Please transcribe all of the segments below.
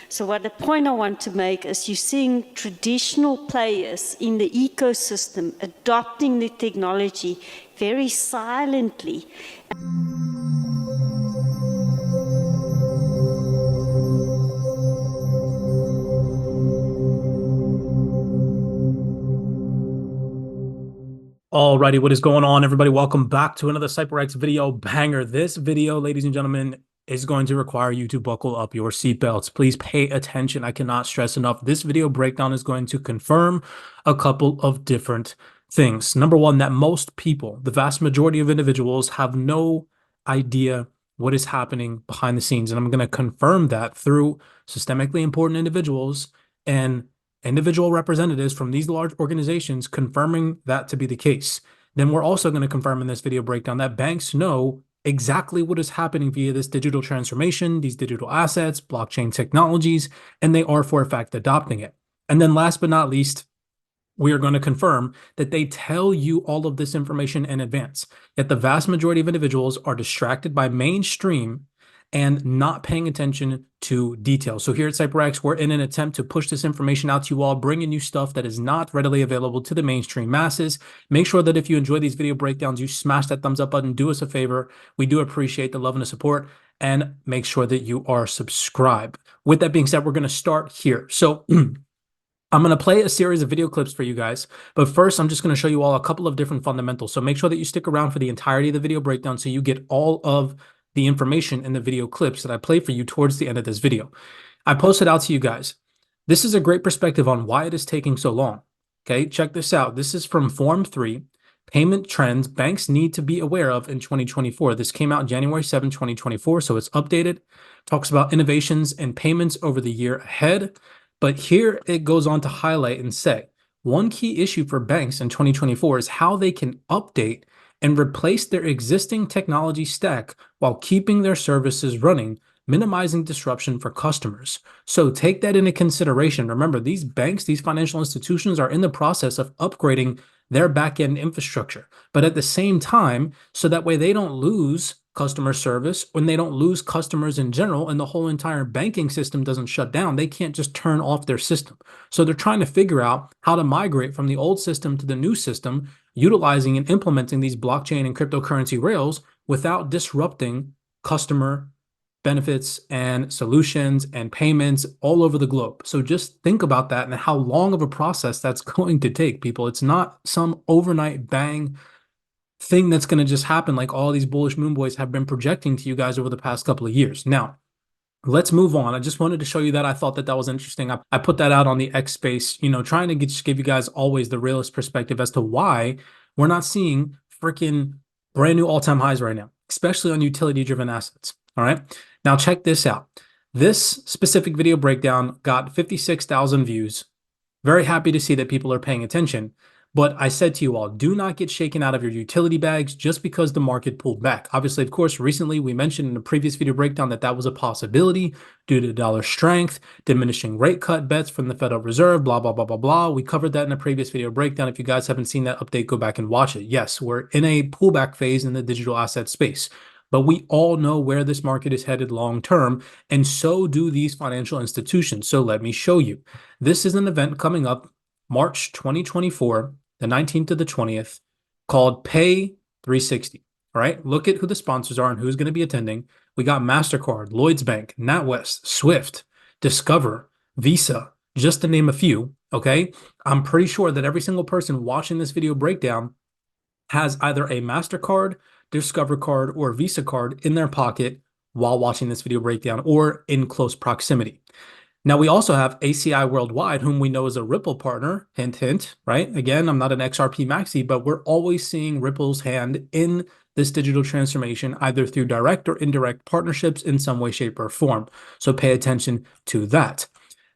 So what the point I want to make is you're seeing traditional players in the ecosystem adopting the technology very silently. Alrighty, what is going on, everybody? Welcome back to another CyberX video banger. This video, ladies and gentlemen, is going to require you to buckle up your seatbelts. Please pay attention. I cannot stress enough. This video breakdown is going to confirm a couple of different things. Number one, that most people, the vast majority of individuals, have no idea what is happening behind the scenes. And I'm going to confirm that through systemically important individuals and individual representatives from these large organizations confirming that to be the case. Then we're also going to confirm in this video breakdown that banks know exactly what is happening via this digital transformation, these digital assets, blockchain technologies, and they are for a fact adopting it. And then last but not least, we are going to confirm that they tell you all of this information in advance. Yet the vast majority of individuals are distracted by mainstream and not paying attention to details. So here at CyberX, we're in an attempt to push this information out to you all, bringing you stuff that is not readily available to the mainstream masses. Make sure that if you enjoy these video breakdowns, you smash that thumbs up button. Do us a favor. We do appreciate the love and the support, and make sure that you are subscribed. With that being said, we're going to start here. So I'm going to play a series of video clips for you guys, but first I'm just going to show you all a couple of different fundamentals. So make sure that you stick around for the entirety of the video breakdown so you get all of the information in the video clips that I play for you towards the end of this video. I posted out to you guys. This is a great perspective on why it is taking so long. Okay, check this out. This is from Form 3, Payment Trends Banks Need to Be Aware of in 2024. This came out January 7, 2024, so it's updated. Talks about innovations and payments over the year ahead. But here it goes on to highlight and say, one key issue for banks in 2024 is how they can update and replace their existing technology stack while keeping their services running, minimizing disruption for customers. So take that into consideration. Remember, these banks, these financial institutions are in the process of upgrading their back-end infrastructure. But at the same time, so that way they don't lose customer service, when they don't lose customers in general, and the whole entire banking system doesn't shut down, they can't just turn off their system. So they're trying to figure out how to migrate from the old system to the new system, utilizing and implementing these blockchain and cryptocurrency rails without disrupting customer benefits and solutions and payments all over the globe. So just think about that and how long of a process that's going to take, people. It's not some overnight bang thing that's going to just happen like all these bullish moon boys have been projecting to you guys over the past couple of years. Now, let's move on. I just wanted to show you that. I thought that that was interesting. I put that out on the X space, trying to just give you guys always the realist perspective as to why we're not seeing freaking brand new all-time highs right now, especially on utility-driven assets. All right. Now check this out. This specific video breakdown got 56,000 views. Very happy to see that people are paying attention. But I said to you all, do not get shaken out of your utility bags just because the market pulled back. Obviously, of course, recently we mentioned in a previous video breakdown that that was a possibility due to dollar strength, diminishing rate cut bets from the Federal Reserve, blah, blah, blah, blah, blah. We covered that in a previous video breakdown. If you guys haven't seen that update, go back and watch it. Yes, we're in a pullback phase in the digital asset space. But we all know where this market is headed long term, and so do these financial institutions. So let me show you. This is an event coming up March 2024, the 19th to the 20th, called Pay 360. All right, look at who the sponsors are and who's going to be attending. We got MasterCard, Lloyds Bank, NatWest, Swift, Discover, Visa, just to name a few. Okay, I'm pretty sure that every single person watching this video breakdown has either a MasterCard, Discover card, or Visa card in their pocket while watching this video breakdown or in close proximity. Now, we also have ACI Worldwide, whom we know is a Ripple partner, hint, hint, right? Again, I'm not an XRP maxi, but we're always seeing Ripple's hand in this digital transformation, either through direct or indirect partnerships in some way, shape, or form. So pay attention to that.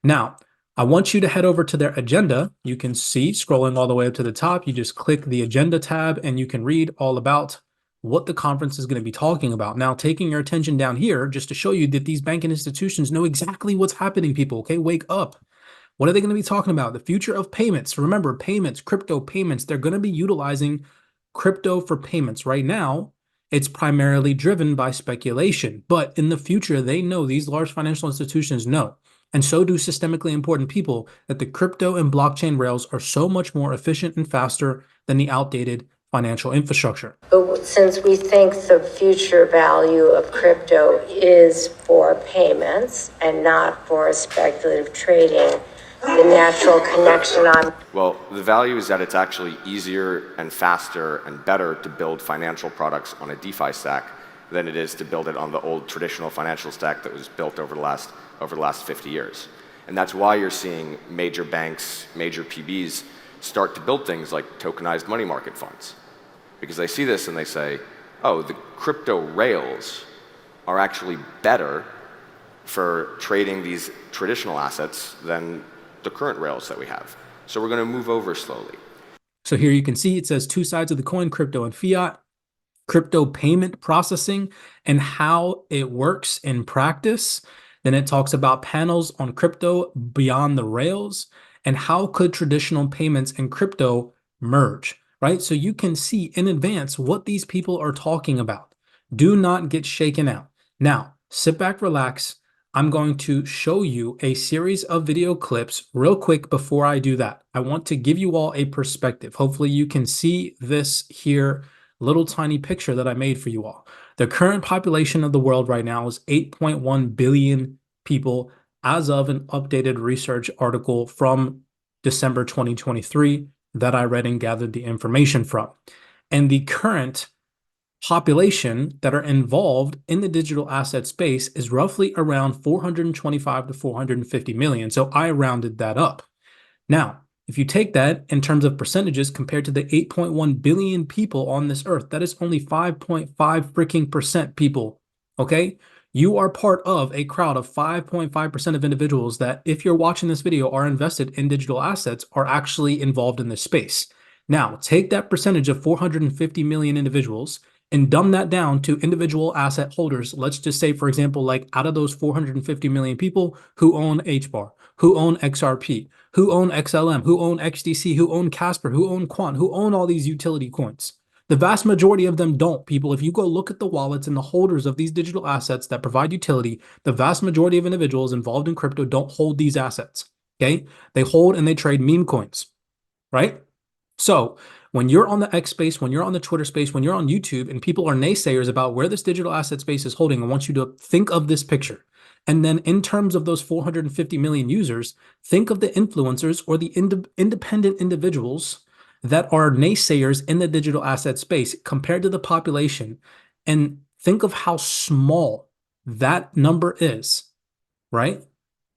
Now, I want you to head over to their agenda. You can see scrolling all the way up to the top, you just click the agenda tab and you can read all about what the conference is going to be talking about. Now, taking your attention down here, just to show you that these banking institutions know exactly what's happening, people, okay? Wake up. What are they going to be talking about? The future of payments. Remember, payments, crypto payments, they're going to be utilizing crypto for payments. Right now, It's primarily driven by speculation. But in the future, they know, these large financial institutions know, and so do systemically important people, that the crypto and blockchain rails are so much more efficient and faster than the outdated financial infrastructure. Since we think the future value of crypto is for payments and not for speculative trading, the natural connection on... Well, the value is that it's actually easier and faster and better to build financial products on a DeFi stack than it is to build it on the old traditional financial stack that was built over the last 50 years. And that's why you're seeing major banks, major PBs start to build things like tokenized money market funds. Because they see this and they say, oh, the crypto rails are actually better for trading these traditional assets than the current rails that we have. So we're going to move over slowly. So here you can see it says two sides of the coin, crypto and fiat, crypto payment processing and how it works in practice. Then it talks about panels on crypto beyond the rails and how could traditional payments and crypto merge, right? So you can see in advance what these people are talking about. Do not get shaken out. Now, sit back, relax. I'm going to show you a series of video clips real quick before I do that. I want to give you all a perspective. Hopefully you can see this here little tiny picture that I made for you all. The current population of the world right now is 8.1 billion people as of an updated research article from December 2023 that I read and gathered the information from. And the current population that are involved in the digital asset space is roughly around 425 to 450 million. So I rounded that up. Now, if you take that in terms of percentages compared to the 8.1 billion people on this earth, that is only 5.5 freaking percent people, okay? You are part of a crowd of 5.5% of individuals that, if you're watching this video, are invested in digital assets, are actually involved in this space. Now, take that percentage of 450 million individuals and dumb that down to individual asset holders. Let's just say, for example, like out of those 450 million people who own HBAR, who own XRP, who own XLM, who own XDC, who own Casper, who own Quant, who own all these utility coins. The vast majority of them don't, people. If you go look at the wallets and the holders of these digital assets that provide utility, the vast majority of individuals involved in crypto don't hold these assets, okay? They hold and they trade meme coins, right? So when you're on the X space, when you're on the Twitter space, when you're on YouTube and people are naysayers about where this digital asset space is holding, I want you to think of this picture. And then in terms of those 450 million users, think of the influencers or the independent individuals that are naysayers in the digital asset space compared to the population, and think of how small that number is, right?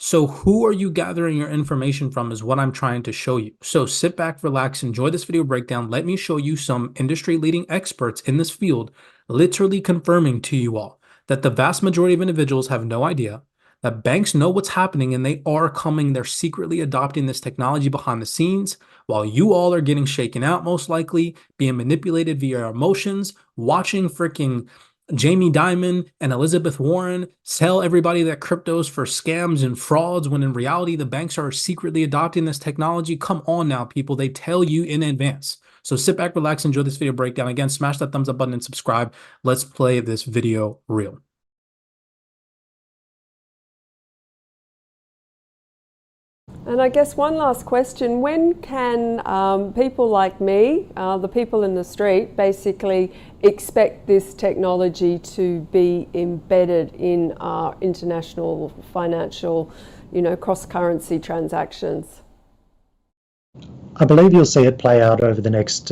So who are you gathering your information from is what I'm trying to show you. So sit back, relax, enjoy this video breakdown. Let me show you some industry-leading experts in this field literally confirming to you all that the vast majority of individuals have no idea, that banks know what's happening and they are coming. They're secretly adopting this technology behind the scenes while you all are getting shaken out, most likely, being manipulated via emotions, watching freaking Jamie Dimon and Elizabeth Warren tell everybody that crypto's for scams and frauds when in reality the banks are secretly adopting this technology. Come on now, people. They tell you in advance. So sit back, relax, enjoy this video breakdown. Again, smash that thumbs up button and subscribe. Let's play this video real. And I guess one last question, when can people like me, the people in the street, basically expect this technology to be embedded in our international financial, cross-currency transactions? I believe you'll see it play out over the next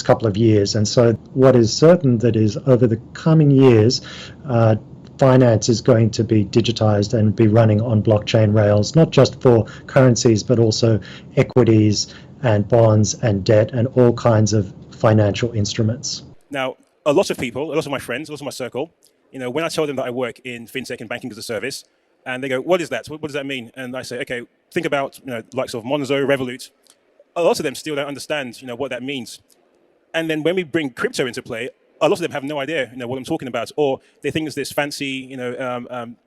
couple of years. And so what is certain that is over the coming years, finance is going to be digitized and be running on blockchain rails, not just for currencies, but also equities and bonds and debt and all kinds of financial instruments. Now, a lot of people, a lot of my friends, a lot of my circle, when I tell them that I work in fintech and banking as a service, and they go, what is that? What does that mean? And I say, okay, think about, likes of Monzo, Revolut. A lot of them still don't understand, what that means. And then when we bring crypto into play, a lot of them have no idea, what I'm talking about, or they think it's this fancy,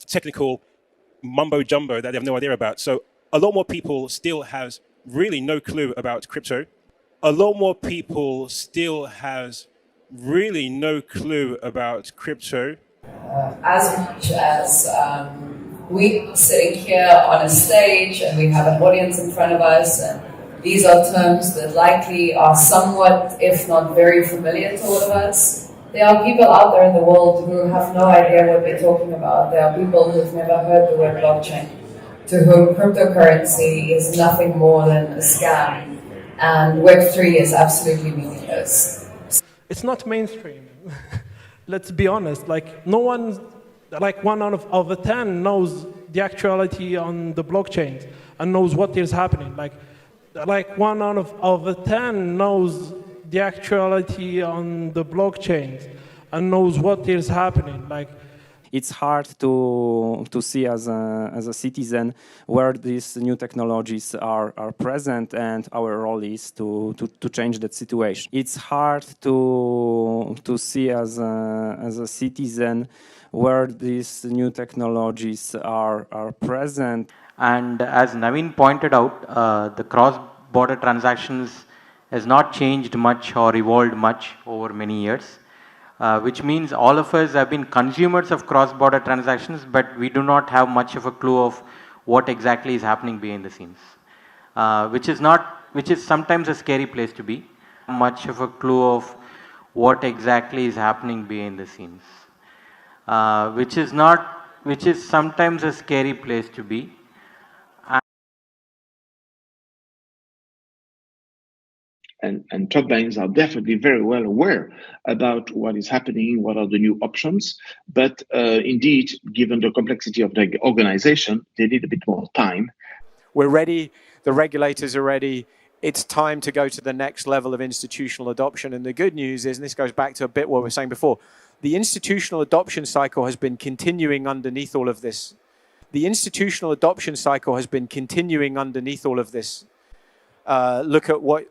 technical mumbo jumbo that they have no idea about. So a lot more people still has really no clue about crypto. A lot more people still has really no clue about crypto. As much as we are sitting here on a stage and we have an audience in front of us, and these are terms that likely are somewhat, if not very familiar to all of us. There are people out there in the world who have no idea what we're talking about. There are people who've never heard the word blockchain, to whom cryptocurrency is nothing more than a scam, and Web3 is absolutely meaningless. It's not mainstream. Let's be honest, like no one, like 1 out of the 10 knows the actuality on the blockchain and knows what is happening. Like 1 out of the 10 knows the actuality on the blockchain and knows what is happening. Like it's hard to see as a citizen where these new technologies are present, and our role is to change that situation. It's hard to see as a citizen where these new technologies are present. And as Naveen pointed out, the cross-border transactions has not changed much or evolved much over many years. Which means all of us have been consumers of cross-border transactions, but we do not have much of a clue of what exactly is happening behind the scenes, which is sometimes a scary place to be. Much of a clue of what exactly is happening behind the scenes, which is sometimes a scary place to be. And top banks are definitely very well aware about what is happening, what are the new options. But indeed, given the complexity of the organization, they need a bit more time. We're ready. The regulators are ready. It's time to go to the next level of institutional adoption. And the good news is, and this goes back to a bit what we were saying before, the institutional adoption cycle has been continuing underneath all of this. The institutional adoption cycle has been continuing underneath all of this. Look at what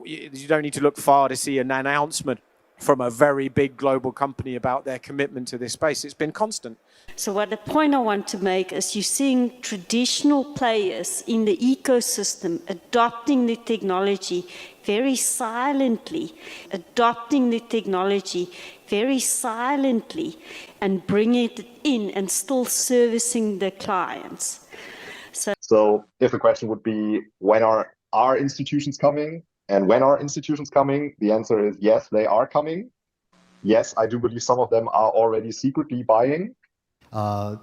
you don't need to look far to see an announcement from a very big global company about their commitment to this space. It's been constant. So what the point I want to make is you're seeing traditional players in the ecosystem adopting the technology very silently, and bringing it in and still servicing the clients. So if the question would be, when are institutions coming? And when are institutions coming? The answer is yes, they are coming. Yes, I do believe some of them are already secretly buying.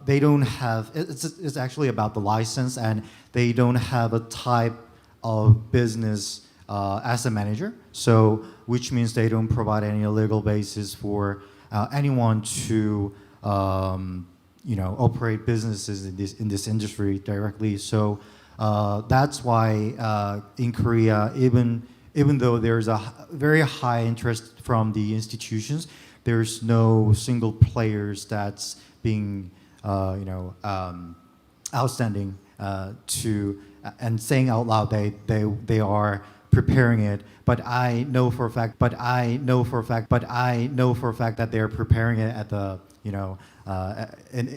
They don't have, it's actually about the license, and they don't have a type of business asset manager. So, which means they don't provide any legal basis for anyone to, operate businesses in this industry directly. So, that's why in Korea, even though there's a very high interest from the institutions, there's no single players that's being, outstanding to and saying out loud they are preparing it. But I know for a fact that they're preparing it at the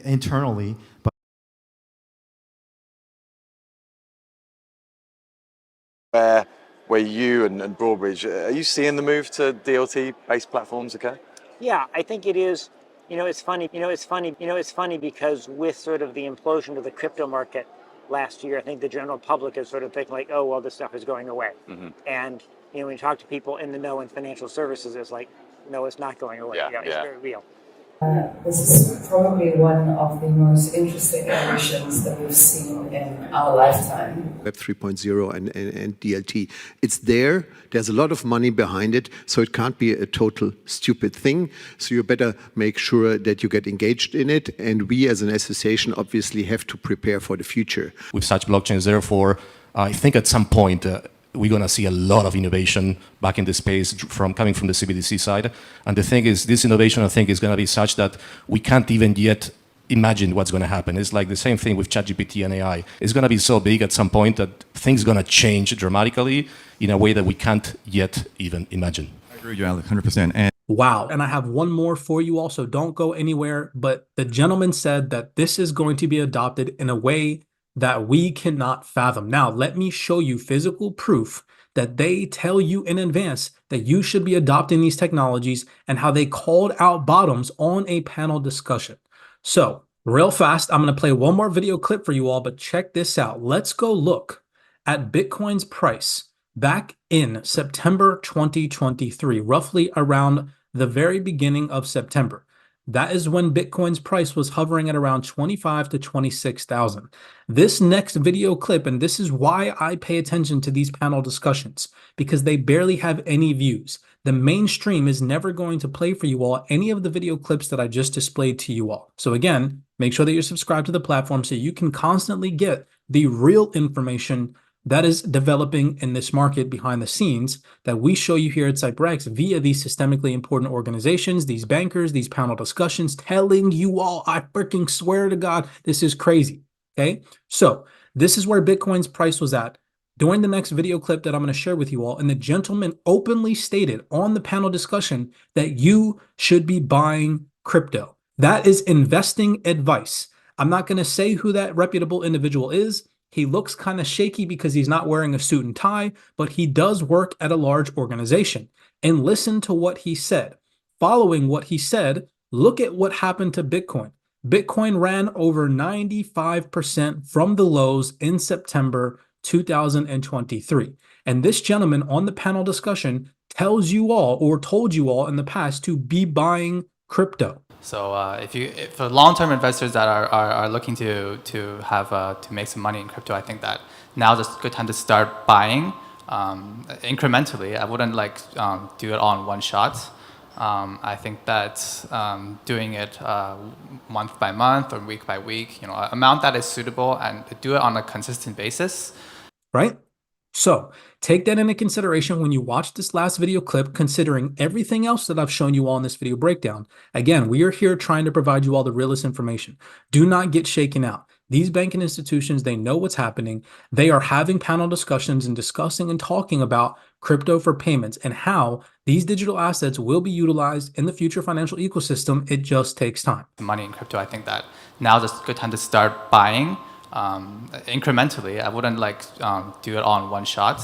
internally. But where you and Broadbridge, are you seeing the move to DLT-based platforms occur? Yeah, I think it is. It's funny because with sort of the implosion of the crypto market last year, I think the general public is sort of thinking like, oh, well, this stuff is going away. Mm-hmm. And, when you talk to people in the know in financial services, it's like, no, it's not going away. It's very real. This is probably one of the most interesting innovations that we've seen in our lifetime. Web 3.0 and DLT. It's there. There's a lot of money behind it, so it can't be a total stupid thing. So you better make sure that you get engaged in it. And we as an association obviously have to prepare for the future. With such blockchains, therefore, I think at some point, we're going to see a lot of innovation back in the space coming from the CBDC side. And the thing is, this innovation, I think, is going to be such that we can't even yet imagine what's going to happen. It's like the same thing with ChatGPT and AI. It's going to be so big at some point that things are going to change dramatically in a way that we can't yet even imagine. I agree with you, Alec, 100%. Wow. And I have one more for you also. Don't go anywhere. But the gentleman said that this is going to be adopted in a way that we cannot fathom. Now, let me show you physical proof that they tell you in advance that you should be adopting these technologies and how they called out bottoms on a panel discussion. So real fast, I'm going to play one more video clip for you all, but check this out. Let's go look at Bitcoin's price back in September 2023, roughly around the very beginning of September. That is when Bitcoin's price was hovering at around 25 to 26,000. This next video clip, and this is why I pay attention to these panel discussions, because they barely have any views. The mainstream is never going to play for you all any of the video clips that I just displayed to you all. So again, make sure that you're subscribed to the platform so you can constantly get the real information that is developing in this market behind the scenes that we show you here at CyberX via these systemically important organizations, these bankers, these panel discussions, telling you all, I freaking swear to God, this is crazy, okay? So this is where Bitcoin's price was at during the next video clip that I'm gonna share with you all. And the gentleman openly stated on the panel discussion that you should be buying crypto. That is investing advice. I'm not gonna say who that reputable individual is. He looks kind of shaky because he's not wearing a suit and tie, but he does work at a large organization. And listen to what he said. Following what he said, look at what happened to Bitcoin. Bitcoin ran over 95% from the lows in September 2023. And this gentleman on the panel discussion tells you all, or told you all in the past, to be buying crypto. So if for long-term investors that are looking to make some money in crypto, I think that now's a good time to start buying incrementally. I wouldn't do it all in one shot. I think that doing it month by month or week by week, amount that is suitable, and do it on a consistent basis. Right? So take that into consideration when you watch this last video clip, considering everything else that I've shown you all in this video breakdown. Again, we are here trying to provide you all the realest information. Do not get shaken out. These banking institutions, they know what's happening. They are having panel discussions and discussing and talking about crypto for payments and how these digital assets will be utilized in the future financial ecosystem. It just takes time. Money in crypto, I think that now's a good time to start buying incrementally. I wouldn't do it all in one shot.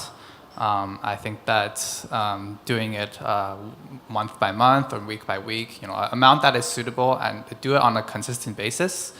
I think that doing it month by month or week by week, amount that is suitable, and do it on a consistent basis.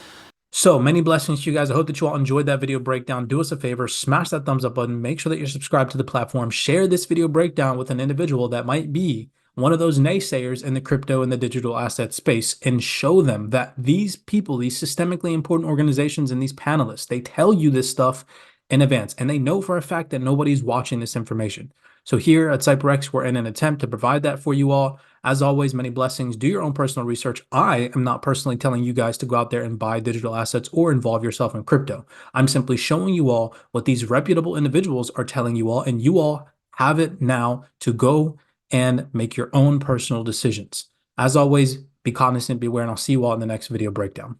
So many blessings to you guys. I hope that you all enjoyed that video breakdown. Do us a favor, smash that thumbs up button. Make sure that you're subscribed to the platform. Share this video breakdown with an individual that might be one of those naysayers in the crypto and the digital asset space, and show them that these people, these systemically important organizations and these panelists, they tell you this stuff in advance, and they know for a fact that nobody's watching this information. So here at CyberX, we're in an attempt to provide that for you all. As always, many blessings. Do your own personal research. I am not personally telling you guys to go out there and buy digital assets or involve yourself in crypto. I'm simply showing you all what these reputable individuals are telling you all, and you all have it now to go and make your own personal decisions. As always, be cognizant, beware, and I'll see you all in the next video breakdown.